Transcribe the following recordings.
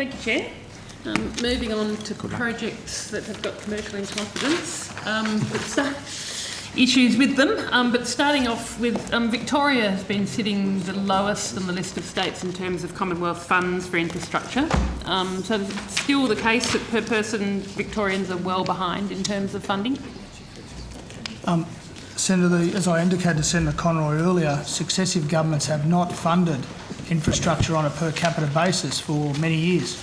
Thank you, Chair. Moving on to projects that have got commercial in confidence, issues with them, but starting off with Victoria has been sitting the lowest on the list of states in terms of Commonwealth funds for infrastructure. So it's still the case that per person Victorians are well behind in terms of funding? Senator, as I indicated to Senator Conroy earlier, successive governments have not funded infrastructure on a per capita basis for many years.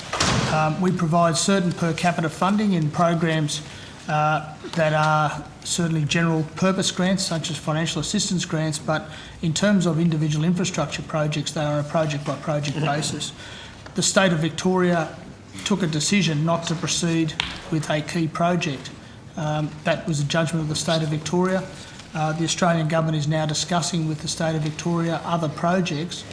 We provide certain per capita funding in programs that are certainly general purpose grants, such as financial assistance grants, but in terms of individual infrastructure projects, they are on a project by project basis. The state of Victoria took a decision not to proceed with a key project. That was a judgment of the state of Victoria. The Australian government is now discussing with the state of Victoria other projects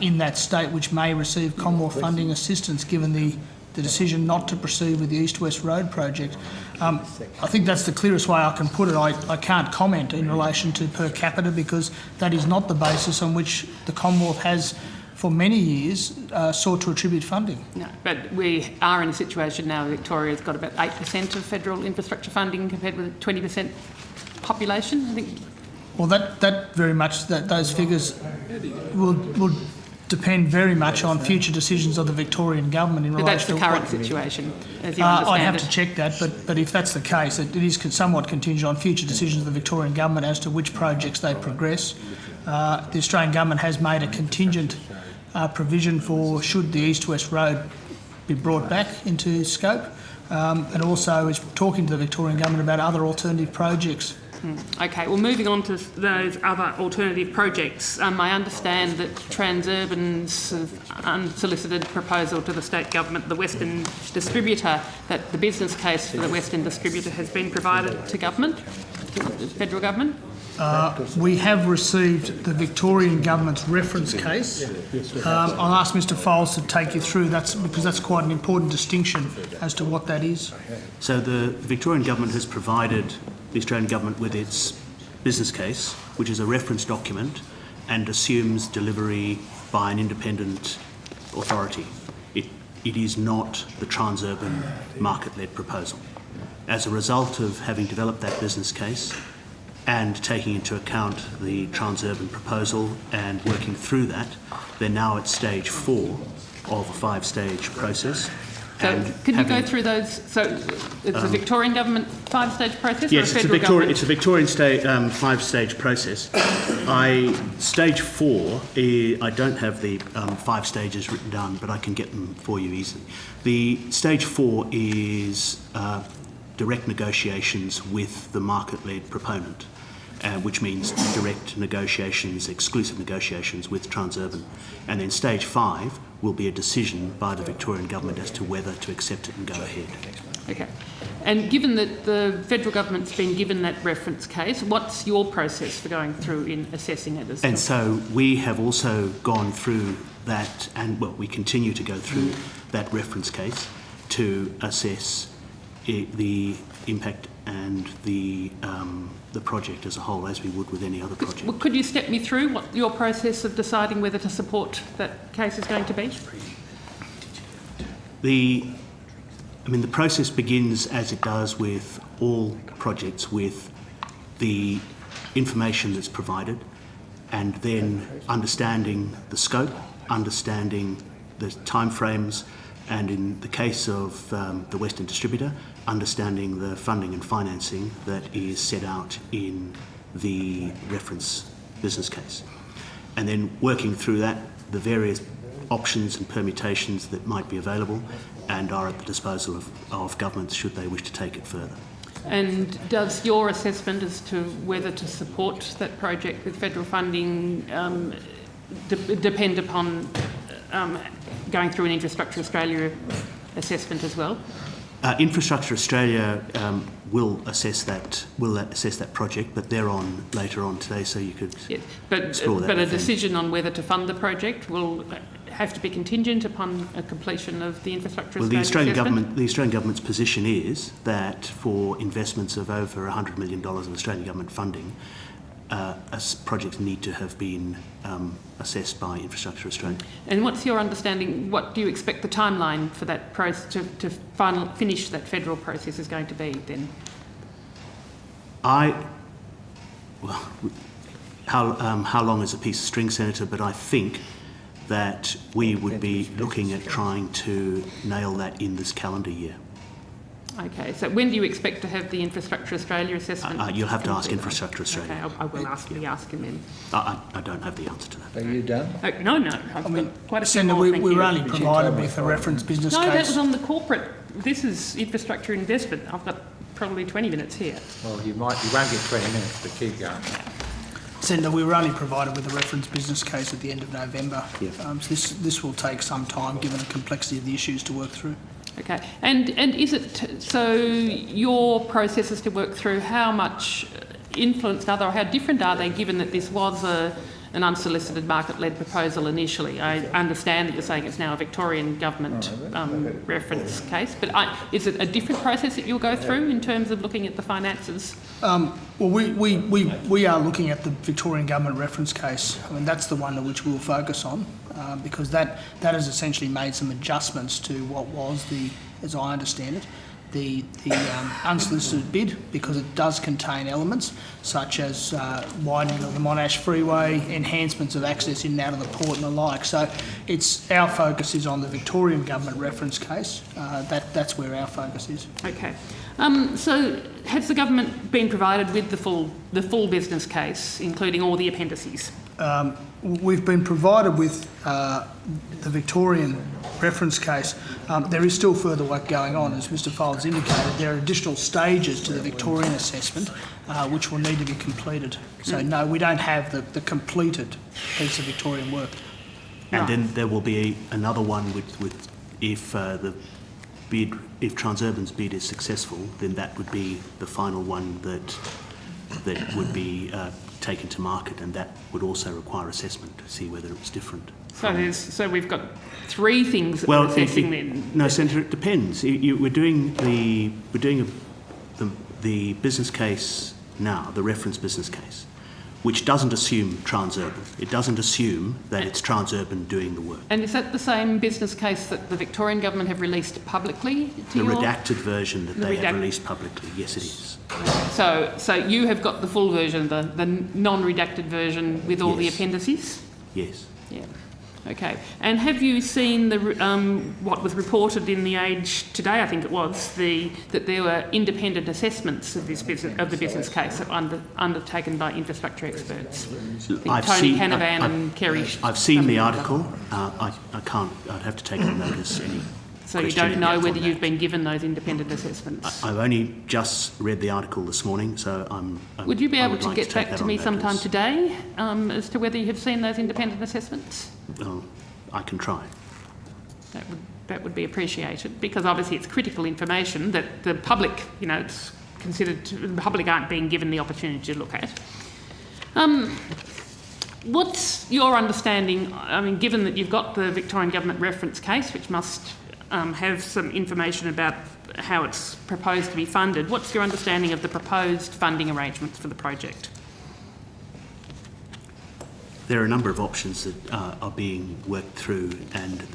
in that state which may receive Commonwealth funding assistance given the decision not to proceed with the East-West Road project. I think that's the clearest way I can put it. I can't comment in relation to per capita because that is not the basis on which the Commonwealth has for many years sought to attribute funding. No, but we are in a situation now where Victoria's got about 8% of federal infrastructure funding compared with 20% population, I think. Well, that very much, those figures will depend very much on future decisions of the Victorian government in relation to... But that's the current situation, as you understand I'd have to check that, but if that's the case, it is somewhat contingent on future decisions of the Victorian government as to which projects they progress. The Australian government has made a contingent provision for should the East-West Road be brought back into scope, and also is talking to the Victorian government about other alternative projects. Okay, well, moving on to those other alternative projects, I understand that Transurban's unsolicited proposal to the state government, the Western Distributor, that the business case for the Western Distributor has been provided to government, to the federal government. We have received the Victorian government's reference case. I'll ask Mr Foles to take you through that because that's quite an important distinction as to what that is. So the Victorian government has provided the Australian government with its business case, which is a reference document and assumes delivery by an independent authority. It is not the Transurban market-led proposal. As a result of having developed that business case and taking into account the Transurban proposal and working through that, they're now at stage 4 of a 5-stage process. So could you go through those? So it's a Victorian government 5-stage process, yes, or a federal government? It's a Victorian 5-stage process. Stage 4, I don't have the 5 stages written down, but I can get them for you easily. The stage 4 is direct negotiations with the market-led proponent, which means direct negotiations, exclusive negotiations with Transurban. And then stage 5 will be a decision by the Victorian government as to whether to accept it and go ahead. Okay. And given that the federal government's been given that reference case, what's your process for going through in assessing it? And so we have also gone through that, and well, we continue to go through that reference case to assess the impact and the project as a whole, as we would with any other project. Well, could you step me through what your process of deciding whether to support that case is going to be? The process begins, as it does with all projects, with the information that's provided and then understanding the scope, understanding the timeframes, and in the case of the Western Distributor, understanding the funding and financing that is set out in the reference business case. And then working through that, the various options and permutations that might be available and are at the disposal of governments should they wish to take it further. And does your assessment as to whether to support that project with federal funding depend upon going through an Infrastructure Australia assessment as well? Infrastructure Australia will assess that project, but they're on later on today, so you could explore that. But a decision on whether to fund the project will have to be contingent upon a completion of the Infrastructure Australia assessment? The Australian government's position is that for investments of over $100 million of Australian government funding, projects need to have been assessed by Infrastructure Australia. And what's your understanding, what do you expect the timeline for that process to finish that federal process is going to be then? How long is a piece of string, Senator? But I think that we would be looking at trying to nail that in this calendar year. Okay, so when do you expect to have the Infrastructure Australia assessment? You'll have to ask Infrastructure Australia. Okay, I will be asking them. I don't have the answer to that. Are you done? No, I've got quite a few Senator, more, we thank were you. only provided with a reference business No, that case. was on the corporate. This is infrastructure investment. I've got probably 20 minutes here. Well, you won't get 20 minutes, but keep going. Senator, we were only provided with a reference business case at the end of November. Yeah. So this will take some time, given the complexity of the issues to work through. Okay, and is it, so your processes to work through, how much influence are they, or how different are they, given that this was an unsolicited market-led proposal initially? I understand that you're saying it's now a Victorian government reference case, but is it a different process that you'll go through in terms of looking at the finances? Well, we are looking at the Victorian government reference case. I mean, that's the one to which we'll focus on, because that has essentially made some adjustments to what was as I understand it, the unsolicited bid, because it does contain elements such as widening of the Monash Freeway, enhancements of access in and out of the port and the like. So our focus is on the Victorian government reference case. That's where our focus is. Okay. So has the government been provided with the full business case, including all the appendices? We've been provided with the Victorian reference case. There is still further work going on, as Mr Fold's indicated. There are additional stages to the Victorian assessment which will need to be completed. So no, we don't have the completed piece of Victorian work. And then there will be another one with if the bid, if Transurban's bid is successful, then that would be the final one that would be taken to market, and that would also require assessment to see whether it's different. So we've got three things that we're assessing then. No, Senator, it depends. We're doing the business case now, the reference business case, which doesn't assume Transurban. It doesn't assume that it's Transurban doing the work. And is that the same business case that the Victorian government have released publicly? The redacted version that they have released publicly, yes it is. So you have got the full version, the non-redacted version with all the appendices? Yes. Yeah. Okay. And have you seen what was reported in The Age today? I think it was that there were independent assessments of the business case undertaken by infrastructure experts. Tony Canavan and Kerry. I've seen the article. I can't. I'd have to take on notice any. So you don't know whether you've been given those independent assessments? I've only just read the article this morning, so I'm. Would you be able to like get back to me sometime today as to whether you have seen those independent assessments? Well, I can try. That would be appreciated, because obviously it's critical information that the public, it's considered, the public aren't being given the opportunity to look at. What's your understanding, I mean, given that you've got the Victorian government reference case, which must have some information about how it's proposed to be funded, what's your understanding of the proposed funding arrangements for the project? There are a number of options that are being worked through, and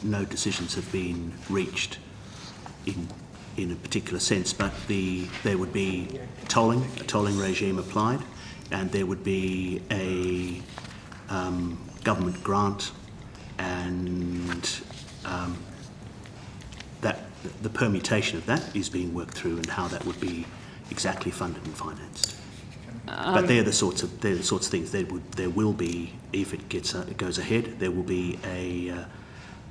no decisions have been reached in a particular sense, but there would be a tolling regime applied, and there would be a government grant, and that the permutation of that is being worked through, and how that would be exactly funded and financed. But they're the sorts of things. There will be, if it goes ahead, there will be a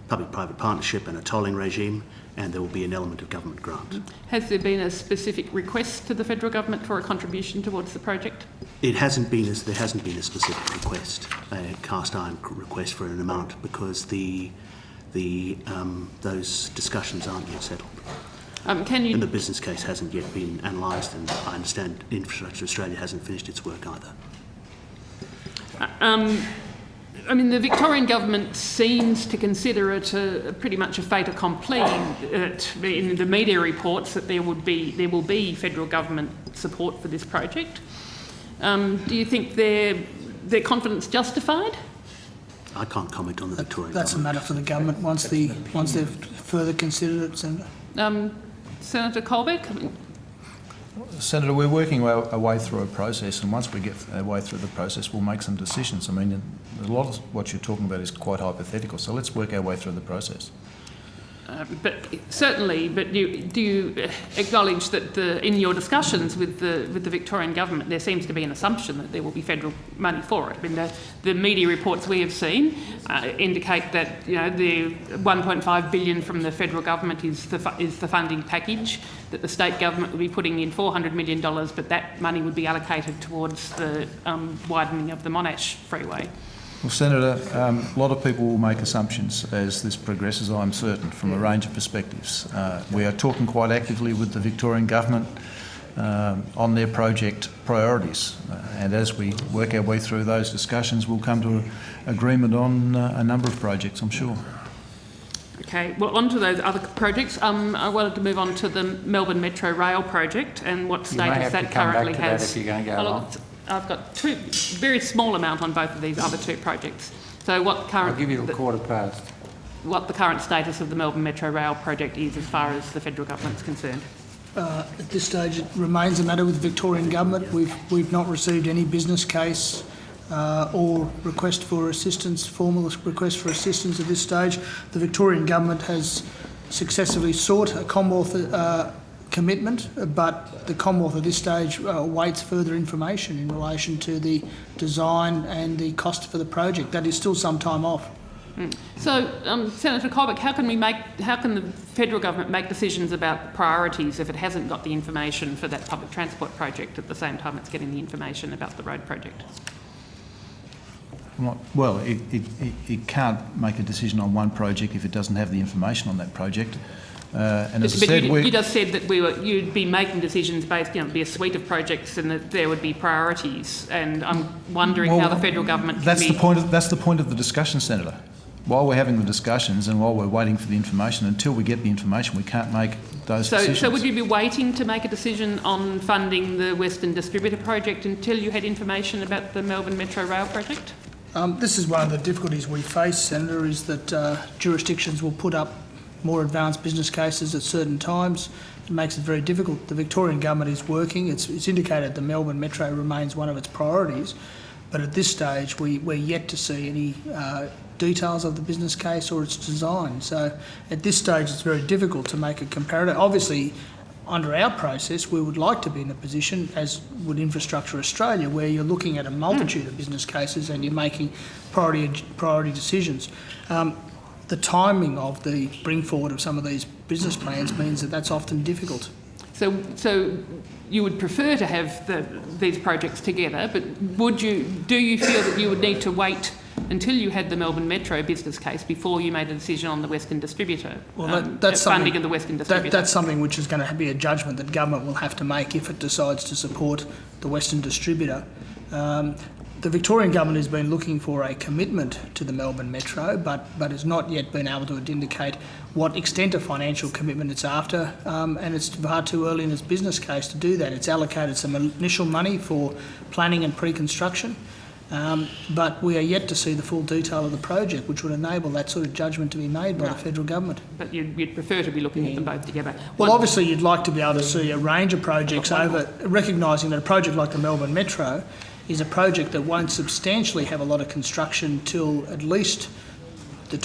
public-private partnership and a tolling regime, and there will be an element of government grant. Has there been a specific request to the federal government for a contribution towards the project? There hasn't been a specific request, a cast iron request for an amount, because those discussions aren't yet settled. And the business case hasn't yet been analysed, and I understand Infrastructure Australia hasn't finished its work either. I mean, the Victorian government seems to consider it pretty much a fait accompli. In the media reports that there will be federal government support for this project. Do you think their confidence justified? I can't comment on the Victorian That's a government. matter for the government once they've further considered it, Senator. Senator Colbeck? Senator, we're working our way through a process, and once we get our way through the process, we'll make some decisions. I mean, a lot of what you're talking about is quite hypothetical, so let's work our way through the process. But do you acknowledge that in your discussions with the Victorian government, there seems to be an assumption that there will be federal money for it? I mean, the media reports we have seen indicate that the 1.5 billion from the federal government is the funding package, that the state government will be putting in $400 million, but that money would be allocated towards the widening of the Monash Freeway. Well, Senator, a lot of people will make assumptions as this progresses, I'm certain, from a range of perspectives. We are talking quite actively with the Victorian government on their project priorities, and as we work our way through those discussions, we'll come to an agreement on a number of projects, I'm sure. Okay, well, on to those other projects. I wanted to move on to the Melbourne Metro Rail project and what status that currently has. If you're going to go along. I've got very small amount on both of these other two projects. So I'll give you a quarter past. what the current status of the Melbourne Metro Rail project is as far as the federal government's concerned. At this stage, it remains a matter with the Victorian government. We've not received any business case or request for assistance, formal request for assistance at this stage. The Victorian government has successfully sought a Commonwealth commitment, but the Commonwealth at this stage awaits further information in relation to the design and the cost for the project. That is still some time off. So, Senator Colbeck, how can the federal government make decisions about priorities if it hasn't got the information for that public transport project at the same time it's getting the information about the road project? Well, it can't make a decision on one project if it doesn't have the information on that project. And as I said, you just said that you'd be making decisions based, it'd be a suite of projects, and that there would be priorities. And I'm wondering how the federal government. That's the point of the discussion, Senator. While we're having the discussions and while we're waiting for the information, until we get the information, we can't make those decisions. So would you be waiting to make a decision on funding the Western Distributor project until you had information about the Melbourne Metro Rail project? This is one of the difficulties we face, Senator, is that jurisdictions will put up more advanced business cases at certain times. It makes it very difficult. The Victorian government is working. It's indicated the Melbourne Metro remains one of its priorities, but at this stage we're yet to see any details of the business case or its design. So at this stage it's very difficult to make a comparative. Obviously, under our process, we would like to be in a position, as would Infrastructure Australia, where you're looking at a multitude of business cases and you're making priority decisions. The timing of the bring forward of some of these business plans means that that's often difficult. So you would prefer to have these projects together, but do you feel that you would need to wait until you had the Melbourne Metro business case before you made a decision on the Western Distributor, that's funding of the Western Distributor? That's something which is going to be a judgment that government will have to make if it decides to support the Western Distributor. The Victorian government has been looking for a commitment to the Melbourne Metro, but has not yet been able to indicate what extent of financial commitment it's after, and it's far too early in its business case to do that. It's allocated some initial money for planning and pre-construction, but we are yet to see the full detail of the project, which would enable that sort of judgment to be made by the federal government. But you'd prefer to be looking at them both together? Well, obviously you'd like to be able to see a range of projects recognising that a project like the Melbourne Metro is a project that won't substantially have a lot of construction till at least the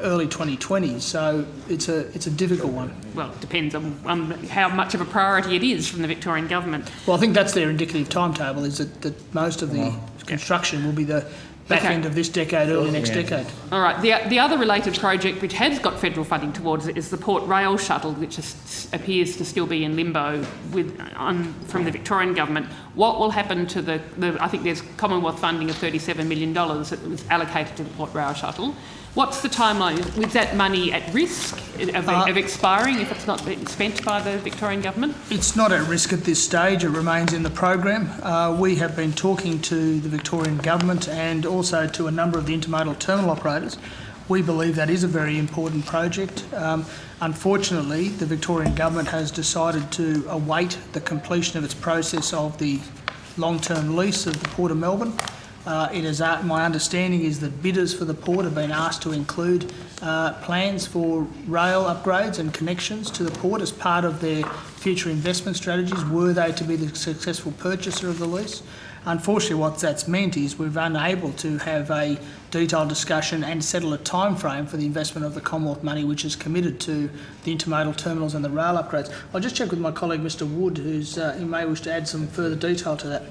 early 2020s. So it's a difficult one. Well, it depends on how much of a priority it is from the Victorian government. Well, I think that's their indicative timetable, is that most of the construction will be the back end of this decade, early next decade. All right. The other related project which has got federal funding towards it is the Portrayal Shuttle, which appears to still be in limbo from the Victorian government. What will happen to I think there's Commonwealth funding of $37 million that was allocated to the Portrayal Shuttle. What's the timeline? Is that money at risk of expiring if it's not being spent by the Victorian government? It's not at risk at this stage. It remains in the program. We have been talking to the Victorian government and also to a number of the intermodal terminal operators. We believe that is a very important project. Unfortunately, the Victorian government has decided to await the completion of its process of the long-term lease of the Port of Melbourne. My understanding is that bidders for the port have been asked to include plans for rail upgrades and connections to the port as part of their future investment strategies, were they to be the successful purchaser of the lease. Unfortunately, what that's meant is we've been unable to have a detailed discussion and settle a time frame for the investment of the Commonwealth money which is committed to the intermodal terminals and the rail upgrades. I'll just check with my colleague Mr Wood, who may wish to add some further detail to that.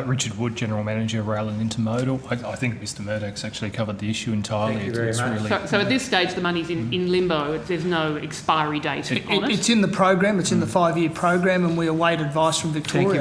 Richard Wood, General Manager, Rail and Intermodal. I think Mr Murdoch's actually covered the issue entirely. Thank you very much. So at this stage, the money's in limbo. There's no expiry date on it. It's in the program. It's in the 5-year program, and we await advice from Victoria.